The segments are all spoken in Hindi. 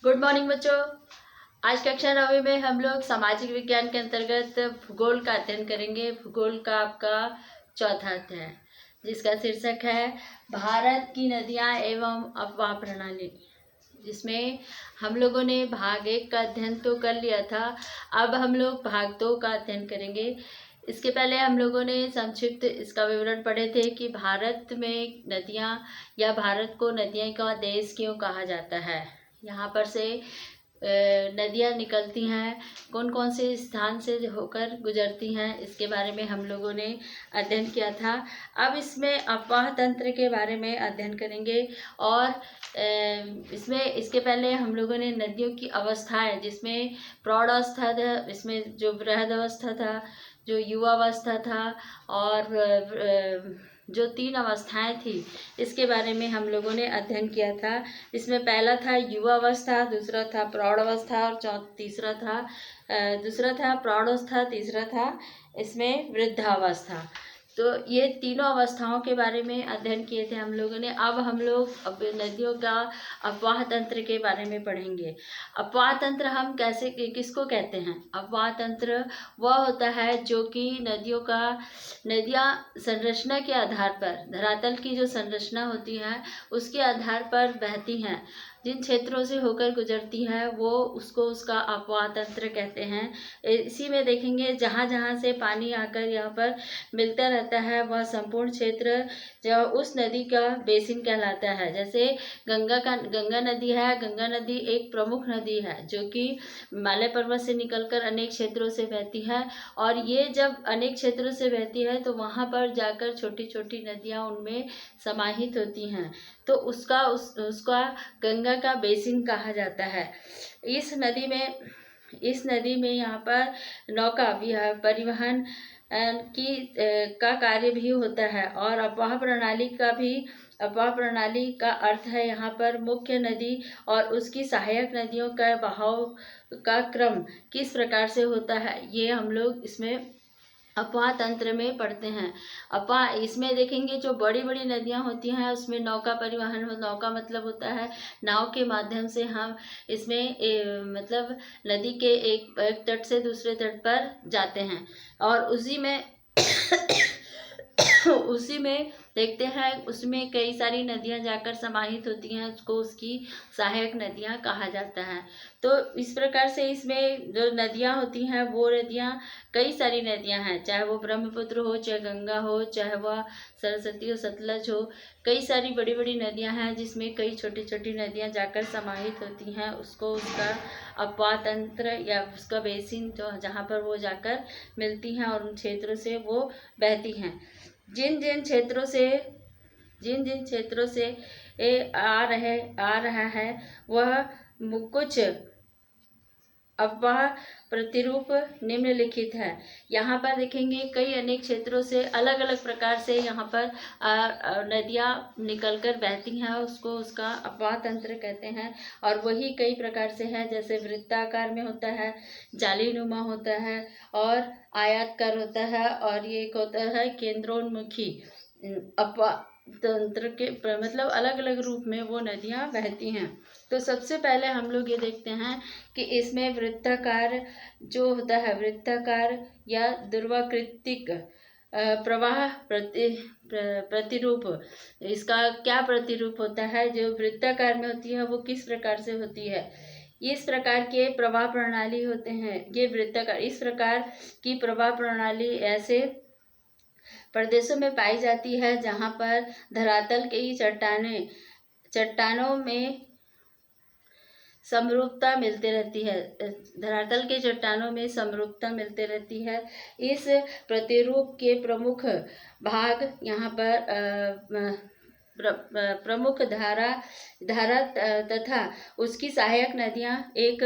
गुड मॉर्निंग बच्चों। आज कक्षा 9वीं में हम लोग सामाजिक विज्ञान के अंतर्गत भूगोल का अध्ययन करेंगे। भूगोल का आपका चौथा अध्याय जिसका शीर्षक है भारत की नदियां एवं अफवाह प्रणाली, जिसमें हम लोगों ने भाग 1 का अध्ययन तो कर लिया था। अब हम लोग भाग 2 का अध्ययन करेंगे। इसके पहले हम लोगों ने संक्षिप्त इसका विवरण पढ़े थे कि भारत में नदियां या भारत को नदियां का देश क्यों कहा जाता है। यहाँ पर से नदियाँ निकलती हैं, कौन कौन से स्थान से होकर गुजरती हैं, इसके बारे में हम लोगों ने अध्ययन किया था। अब इसमें अफवाह तंत्र के बारे में अध्ययन करेंगे और इसमें इसके पहले हम लोगों ने नदियों की अवस्थाएं, जिसमें प्रौढ़ अवस्था था, इसमें जो वृहद अवस्था था, जो युवा अवस्था था और जो 3 अवस्थाएं थी, इसके बारे में हम लोगों ने अध्ययन किया था। इसमें पहला था युवा अवस्था, दूसरा था प्रौढ़ अवस्था और तीसरा था प्रौढ़ अवस्था, तीसरा था इसमें वृद्धावस्था। तो ये तीनों अवस्थाओं के बारे में अध्ययन किए थे हम लोगों ने। अब हम लोग नदियों का अफवाह तंत्र के बारे में पढ़ेंगे। अफवाह तंत्र हम किसको कहते हैं? अफवाह तंत्र वह होता है जो कि नदियाँ संरचना के आधार पर, धरातल की जो संरचना होती है उसके आधार पर बहती हैं। जिन क्षेत्रों से होकर गुजरती है वो उसका अफवाह तंत्र कहते हैं। इसी में देखेंगे जहाँ से पानी आकर यहाँ पर मिलता रहता है वह संपूर्ण क्षेत्र जो उस नदी का बेसिन कहलाता है। जैसे गंगा नदी है। गंगा नदी एक प्रमुख नदी है जो कि हिमालय पर्वत से निकलकर अनेक क्षेत्रों से बहती है, और ये जब अनेक क्षेत्रों से बहती है तो वहाँ पर जाकर छोटी छोटी नदियाँ उनमें समाहित होती हैं, तो उसका गंगा का बेसिन कहा जाता है। इस नदी में यहाँ पर नौका परिवहन का कार्य भी होता है, और अफवाह प्रणाली का अर्थ है यहाँ पर मुख्य नदी और उसकी सहायक नदियों का बहाव का क्रम किस प्रकार से होता है, ये हम लोग इसमें अफवाह तंत्र में पढ़ते हैं। इसमें देखेंगे जो बड़ी बड़ी नदियाँ होती हैं उसमें नौका परिवहन, नौका मतलब होता है नाव के माध्यम से हम इसमें मतलब नदी के एक तट से दूसरे तट पर जाते हैं, और उसी में देखते हैं उसमें कई सारी नदियां जाकर समाहित होती हैं, उसको उसकी सहायक नदियां कहा जाता है। तो इस प्रकार से इसमें जो नदियां होती हैं वो नदियां कई सारी नदियां हैं, चाहे वो ब्रह्मपुत्र हो, चाहे गंगा हो, चाहे वह सरस्वती हो, सतलज हो। कई सारी बड़ी बड़ी नदियां हैं जिसमें कई छोटी छोटी नदियां जाकर समाहित होती हैं, उसको उसका अफवाह तंत्र या उसका बेसिन जो जहाँ पर वो जाकर मिलती हैं और उन क्षेत्रों से वो बहती हैं। जिन जिन क्षेत्रों से आ रहा है वह कुछ अफवाह प्रतिरूप निम्नलिखित है। यहाँ पर देखेंगे कई अनेक क्षेत्रों से अलग अलग प्रकार से यहाँ पर नदियाँ निकलकर बहती हैं, उसको उसका अफवाह तंत्र कहते हैं। और वही कई प्रकार से है, जैसे वृत्ताकार में होता है, जालीनुमा होता है और आयताकार होता है, और ये एक होता है केंद्रोन्मुखी। अफवाह तंत्र के मतलब अलग अलग रूप में वो नदियाँ बहती हैं। तो सबसे पहले हम लोग ये देखते हैं कि इसमें वृत्ताकार जो होता है, वृत्ताकार या ध्रुवाकृतिक प्रवाह प्रतिरूप, इसका क्या प्रतिरूप होता है? जो वृत्ताकार में होती है वो किस प्रकार से होती है? इस प्रकार के प्रवाह प्रणाली होते हैं ये वृत्ताकार। इस प्रकार की प्रवाह प्रणाली ऐसे प्रदेशों में पाई जाती है जहाँ पर धरातल की चट्टानों में समरूपता मिलती रहती है। धरातल के चट्टानों में समरूपता मिलती रहती है। इस प्रतिरूप के प्रमुख भाग यहाँ पर प्रमुख धारा तथा उसकी सहायक नदियाँ एक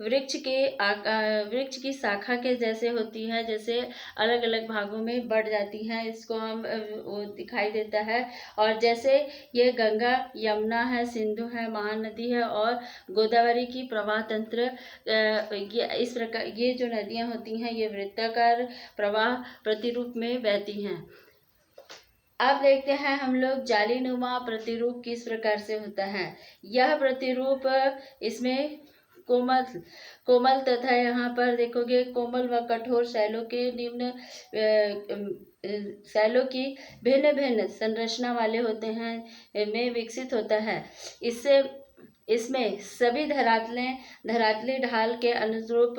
वृक्ष की शाखा के जैसे होती है, जैसे अलग अलग भागों में बढ़ जाती हैं, इसको हम वो दिखाई देता है। और जैसे ये गंगा, यमुना है, सिंधु है, महानदी है और गोदावरी की प्रवाह तंत्र, इस प्रकार ये जो नदियाँ होती हैं ये वृत्ताकार प्रवाह प्रतिरूप में बहती हैं। अब देखते हैं हम लोग जालीनुमा प्रतिरूप किस प्रकार से होता है। यह प्रतिरूप इसमें कोमल कोमल तथा यहाँ पर देखोगे कोमल व कठोर शैलों के निम्न शैलों की भिन्न भिन्न संरचना वाले होते हैं में विकसित होता है। इसमें सभी धरातली ढाल के अनुरूप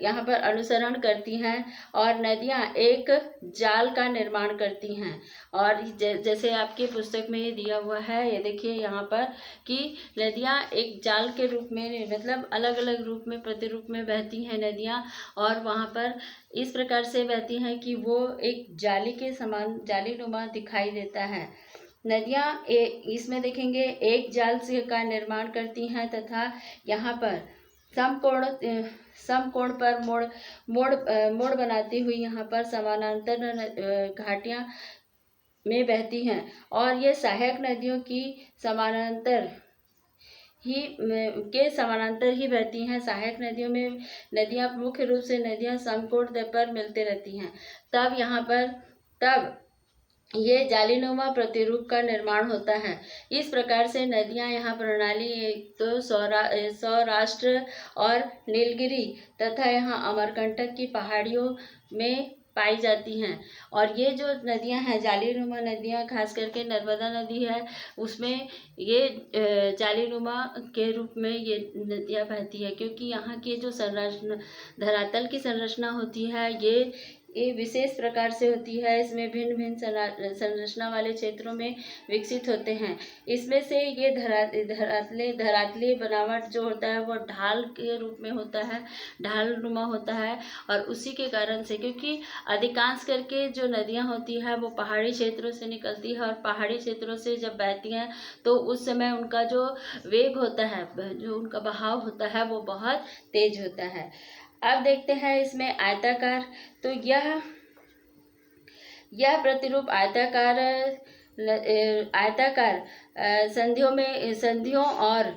यहाँ पर अनुसरण करती हैं और नदियाँ एक जाल का निर्माण करती हैं। और जैसे आपकी पुस्तक में ये दिया हुआ है, ये देखिए यहाँ पर कि नदियाँ एक जाल के रूप में, मतलब अलग अलग रूप में प्रतिरूप में बहती हैं नदियाँ, और वहाँ पर इस प्रकार से बहती हैं कि वो एक जाली के समान जालीनुमा दिखाई देता है। नदियाँ इसमें देखेंगे एक जाल से का निर्माण करती हैं तथा यहाँ पर समकोण पर मोड़ बनाती हुई यहाँ पर समानांतर घाटियाँ में बहती हैं। और ये सहायक नदियों की समानांतर ही बहती हैं। सहायक नदियों में नदियाँ मुख्य रूप से नदियाँ समकोण पर मिलती रहती हैं। तब ये जालीनुमा प्रतिरूप का निर्माण होता है। इस प्रकार से नदियाँ यहाँ प्रणाली एक तो सौराष्ट्र और नीलगिरी तथा यहाँ अमरकंटक की पहाड़ियों में पाई जाती हैं। और ये जो नदियाँ हैं जालीनुमा नदियाँ, खास करके नर्मदा नदी है, उसमें ये जालीनुमा के रूप में ये नदियाँ बहती है, क्योंकि यहाँ की जो संरचना धरातल की संरचना होती है ये विशेष प्रकार से होती है। इसमें भिन्न भिन्न संरचना वाले क्षेत्रों में विकसित होते हैं। इसमें से ये धरातली बनावट जो होता है वो ढाल के रूप में होता है, ढालनुमा होता है। और उसी के कारण से, क्योंकि अधिकांश करके जो नदियाँ होती है वो पहाड़ी क्षेत्रों से निकलती है, और पहाड़ी क्षेत्रों से जब बहती हैं तो उस समय उनका जो वेग होता है, जो उनका बहाव होता है, वो बहुत तेज होता है। अब देखते हैं इसमें आयताकार। तो यह प्रतिरूप आयताकार संधियों और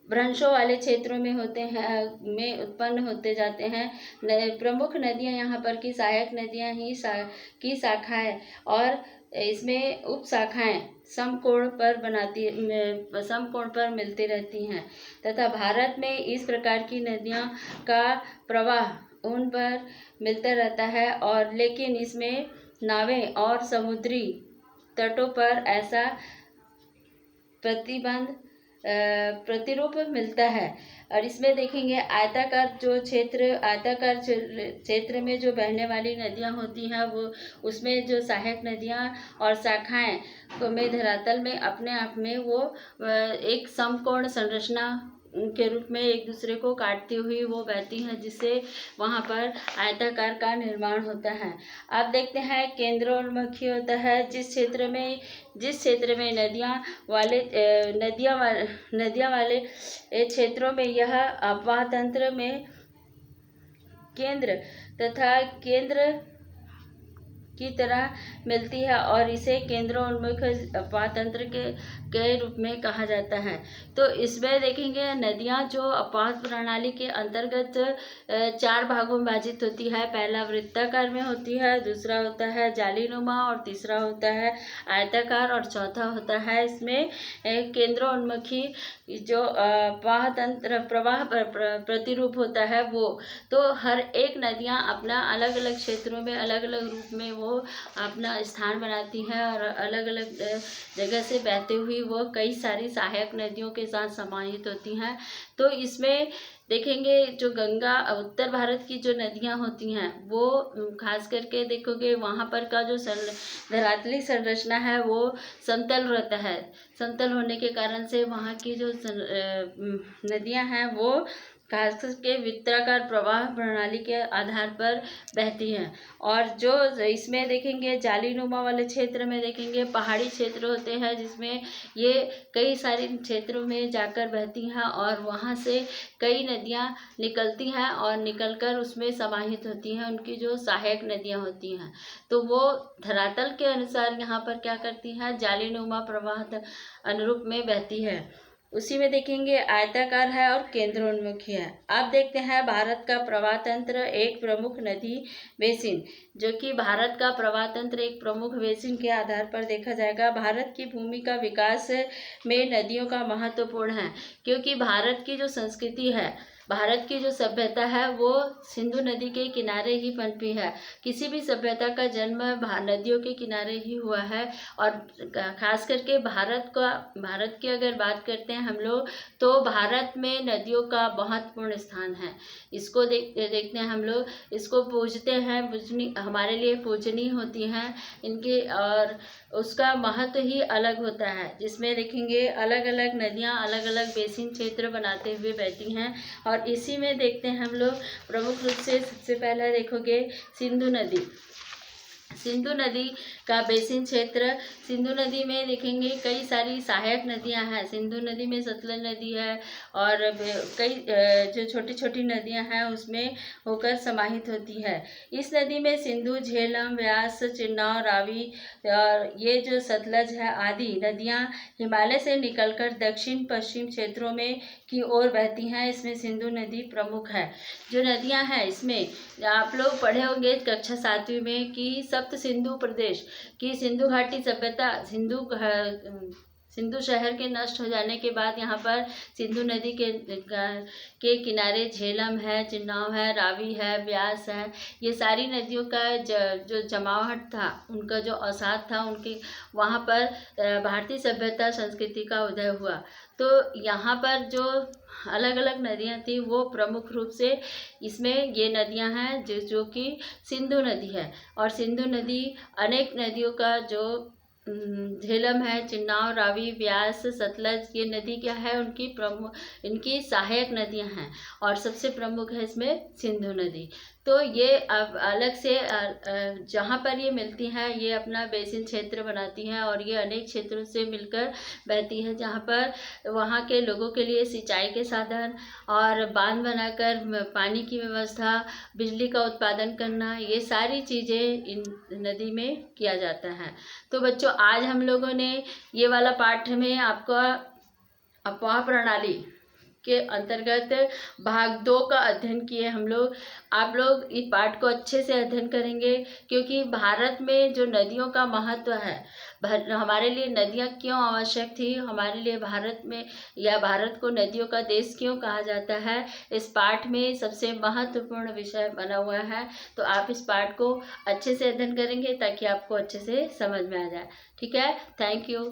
भ्रंशों वाले क्षेत्रों में होते हैं, में उत्पन्न होते जाते हैं। प्रमुख नदियां यहाँ पर की सहायक नदियां की शाखाएं और इसमें उप शाखाएं समकोण पर मिलती रहती हैं तथा भारत में इस प्रकार की नदियां का प्रवाह उन पर मिलता रहता है। और लेकिन इसमें नावें और समुद्री तटों पर ऐसा प्रतिरूप मिलता है। और इसमें देखेंगे आयताकार क्षेत्र में जो बहने वाली नदियां होती हैं वो उसमें जो सहायक नदियां और शाखाएं में धरातल में अपने आप में वो एक समकोण संरचना के रूप में एक दूसरे को काटती हुई वो बहती हैं, जिससे वहाँ पर आयताकार का निर्माण होता है। अब देखते हैं केंद्रोन्मुखी होता है। जिस क्षेत्र में नदियाँ वाले क्षेत्रों में यह अपवाह तंत्र में केंद्र की तरह मिलती है और इसे केंद्रोन्मुख अपवाह तंत्र के रूप में कहा जाता है। तो इसमें देखेंगे नदियाँ जो अपवाह प्रणाली के अंतर्गत 4 भागों में विभाजित होती है। पहला वृत्ताकार में होती है, दूसरा होता है जालीनुमा, और तीसरा होता है आयताकार, और चौथा होता है इसमें केंद्रोन्मुखी जो प्रवाह प्रतिरूप होता है वो। तो हर एक नदियाँ अपना अलग अलग क्षेत्रों में अलग अलग रूप में वो अपना स्थान बनाती हैं और अलग अलग जगह से बहते हुई वो कई सारी सहायक नदियों के साथ समाहित होती हैं। तो इसमें देखेंगे जो गंगा उत्तर भारत की जो नदियां होती हैं वो खास करके देखोगे वहाँ पर का जो धरातली संरचना है वो समतल रहता है। समतल होने के कारण से वहाँ की जो नदियां हैं वो खास करके वृत्ताकार प्रवाह प्रणाली के आधार पर बहती हैं। और जो इसमें देखेंगे जालीनुमा वाले क्षेत्र में देखेंगे पहाड़ी क्षेत्र होते हैं, जिसमें ये कई सारे क्षेत्रों में जाकर बहती हैं और वहाँ से कई नदियाँ निकलती हैं और निकलकर उसमें समाहित होती हैं। उनकी जो सहायक नदियाँ होती हैं तो वो धरातल के अनुसार यहाँ पर क्या करती हैं, जालीनुमा प्रवाह अनुरूप में बहती है। उसी में देखेंगे आयताकार है और केंद्रोन्मुखी है। अब देखते हैं भारत का प्रवाह तंत्र, एक प्रमुख नदी बेसिन। जो कि भारत का प्रवाह तंत्र एक प्रमुख बेसिन के आधार पर देखा जाएगा। भारत की भूमि का विकास में नदियों का महत्वपूर्ण है, क्योंकि भारत की जो संस्कृति है, भारत की जो सभ्यता है वो सिंधु नदी के किनारे ही पनपी है। किसी भी सभ्यता का जन्म नदियों के किनारे ही हुआ है। और खास करके भारत की अगर बात करते हैं हम लोग, तो भारत में नदियों का महत्वपूर्ण स्थान है। इसको देखते हैं हम लोग, इसको पूजते हैं, हमारे लिए पूजनीय होती हैं इनके, और उसका महत्व ही अलग होता है। जिसमें देखेंगे अलग अलग नदियाँ अलग अलग बेसिन क्षेत्र बनाते हुए बहती हैं। और इसी में देखते हैं हम लोग प्रमुख रूप से सबसे पहला देखोगे सिंधु नदी। सिंधु नदी का बेसिन क्षेत्र, सिंधु नदी में देखेंगे कई सारी सहायक नदियां हैं। सिंधु नदी में सतलज नदी है और कई जो छोटी छोटी नदियां हैं उसमें होकर समाहित होती है। इस नदी में सिंधु, झेलम, व्यास, चिन्नाव, रावी और ये जो सतलज है आदि नदियां हिमालय से निकलकर दक्षिण पश्चिम क्षेत्रों में की ओर बहती हैं। इसमें सिंधु नदी प्रमुख है। जो नदियां हैं इसमें आप लोग पढ़े होंगे कक्षा 7वीं में कि सप्त सिंधु प्रदेश की सिंधु घाटी सभ्यता, सिंधु शहर के नष्ट हो जाने के बाद यहाँ पर सिंधु नदी के किनारे झेलम है, चिन्नाव है, रावी है, व्यास है, ये सारी नदियों का जो जमावट था, उनका जो अवसाद था, उनके वहाँ पर भारतीय सभ्यता संस्कृति का उदय हुआ। तो यहाँ पर जो अलग अलग नदियाँ थी वो प्रमुख रूप से इसमें ये नदियाँ हैं जो कि सिंधु नदी है। और सिंधु नदी अनेक नदियों का जो झेलम है, चिन्नाव, रावी, व्यास, सतलज, ये नदी क्या है, इनकी सहायक नदियां हैं। और सबसे प्रमुख है इसमें सिंधु नदी। तो ये अब अलग से जहाँ पर ये मिलती हैं ये अपना बेसिन क्षेत्र बनाती हैं और ये अनेक क्षेत्रों से मिलकर बहती है, जहाँ पर वहाँ के लोगों के लिए सिंचाई के साधन और बांध बनाकर पानी की व्यवस्था, बिजली का उत्पादन करना, ये सारी चीज़ें इन नदी में किया जाता है। तो बच्चों आज हम लोगों ने ये वाला पाठ में आपको अफवाह प्रणाली के अंतर्गत भाग 2 का अध्ययन किए हम लोग। आप लोग इस पाठ को अच्छे से अध्ययन करेंगे, क्योंकि भारत में जो नदियों का महत्व है, हमारे लिए नदियाँ क्यों आवश्यक थी, हमारे लिए भारत में या भारत को नदियों का देश क्यों कहा जाता है, इस पाठ में सबसे महत्वपूर्ण विषय बना हुआ है। तो आप इस पाठ को अच्छे से अध्ययन करेंगे ताकि आपको अच्छे से समझ में आ जाए। ठीक है, थैंक यू।